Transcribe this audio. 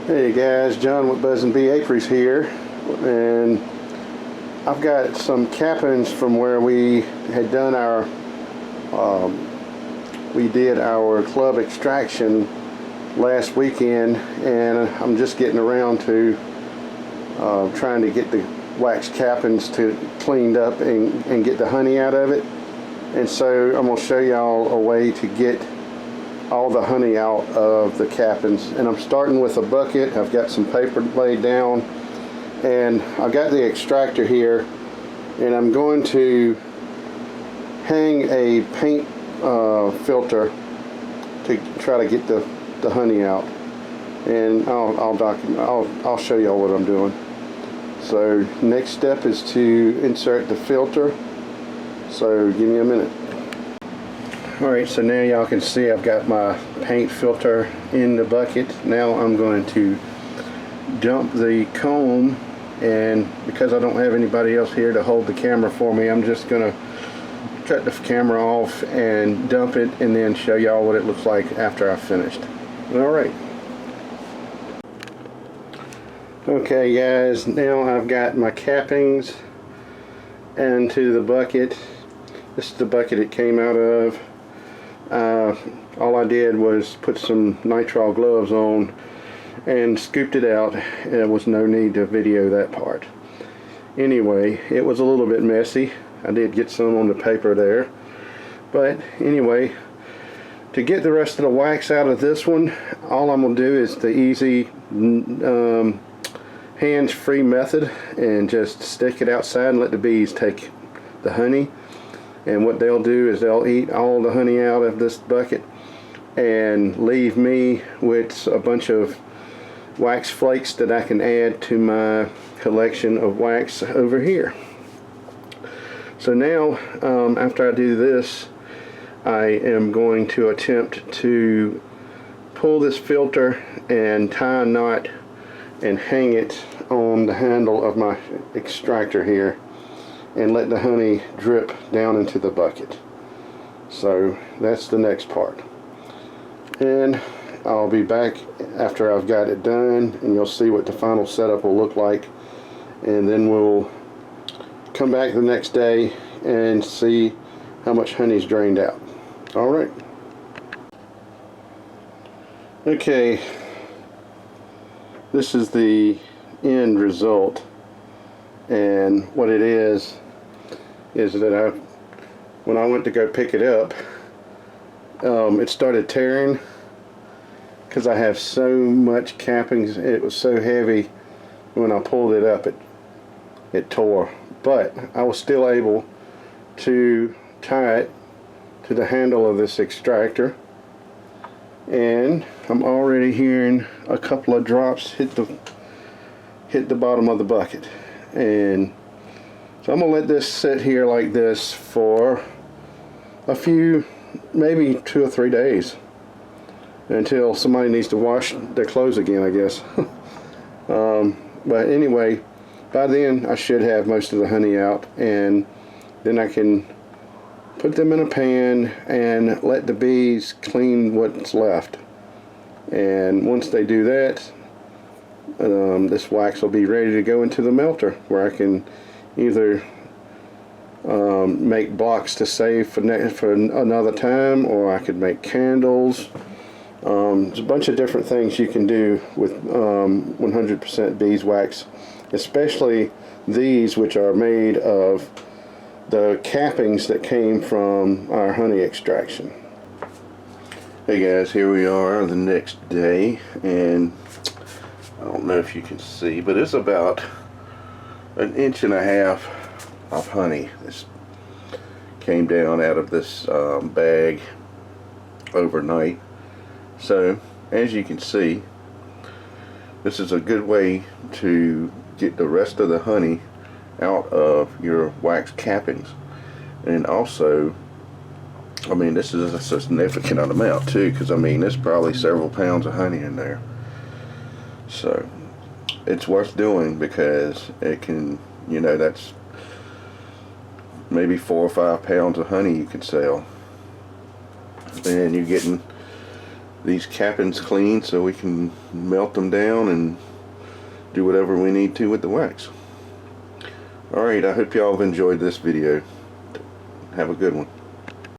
Hey guys, John with Buzz and Bee Apiaries here, and I've got some cappings from where we had done our we did our club extraction last weekend, and I'm just getting around to trying to get the wax cappings cleaned up and get the honey out of it. And so I'm going to show y'all a way to get all the honey out of the cappings, and I'm starting with a bucket. I've got some paper laid down, and I've got the extractor here, and I'm going to hang a paint filter to try to get the honey out, and I'll show y'all what I'm doing. So next step is to insert the filter, so give me a minute. Alright, so now y'all can see I've got my paint filter in the bucket. Now I'm going to dump the comb, and because I don't have anybody else here to hold the camera for me, I'm just going to cut the camera off and dump it, and then show y'all what it looks like after I've finished. Alright. Okay guys, now I've got my cappings into the bucket. This is the bucket it came out of. All I did was put some nitrile gloves on and scooped it out. There was no need to video that part. Anyway, it was a little bit messy. I did get some on the paper there, but anyway, to get the rest of the wax out of this one, all I'm going to do is the easy hands-free method, and just stick it outside and let the bees take the honey. And what they'll do is they'll eat all the honey out of this bucket and leave me with a bunch of wax flakes that I can add to my collection of wax over here. So now, after I do this, I am going to attempt to pull this filter and tie a knot and hang it on the handle of my extractor here, and let the honey drip down into the bucket. So that's the next part, and I'll be back after I've got it done, and you'll see what the final setup will look like, and then we'll come back the next day and see how much honey's drained out. Alright. Okay, this is the end result, and what it is that when I went to go pick it up, it started tearing because I have so much cappings. It was so heavy, when I pulled it up it tore, but I was still able to tie it to the handle of this extractor, and I'm already hearing a couple of drops hit the bottom of the bucket. And so I'm going to let this sit here like this for a few, maybe 2 or 3 days, until somebody needs to wash their clothes again, I guess. But anyway, by then I should have most of the honey out, and then I can put them in a pan and let the bees clean what's left. And once they do that, this wax will be ready to go into the melter, where I can either make blocks to save for another time, or I could make candles. There's a bunch of different things you can do with 100% beeswax, especially these, which are made of the cappings that came from our honey extraction. Hey guys, here we are the next day, and I don't know if you can see, but it's about 1.5 inches of honey. This came down out of this bag overnight. So as you can see, this is a good way to get the rest of the honey out of your wax cappings. And also, I mean, this is a significant amount too, because I mean, there's probably several pounds of honey in there. So it's worth doing, because it can, you know, that's maybe 4 or 5 pounds of honey you could sell, and you're getting these cappings clean so we can melt them down and do whatever we need to with the wax. Alright, I hope y'all have enjoyed this video. Have a good one.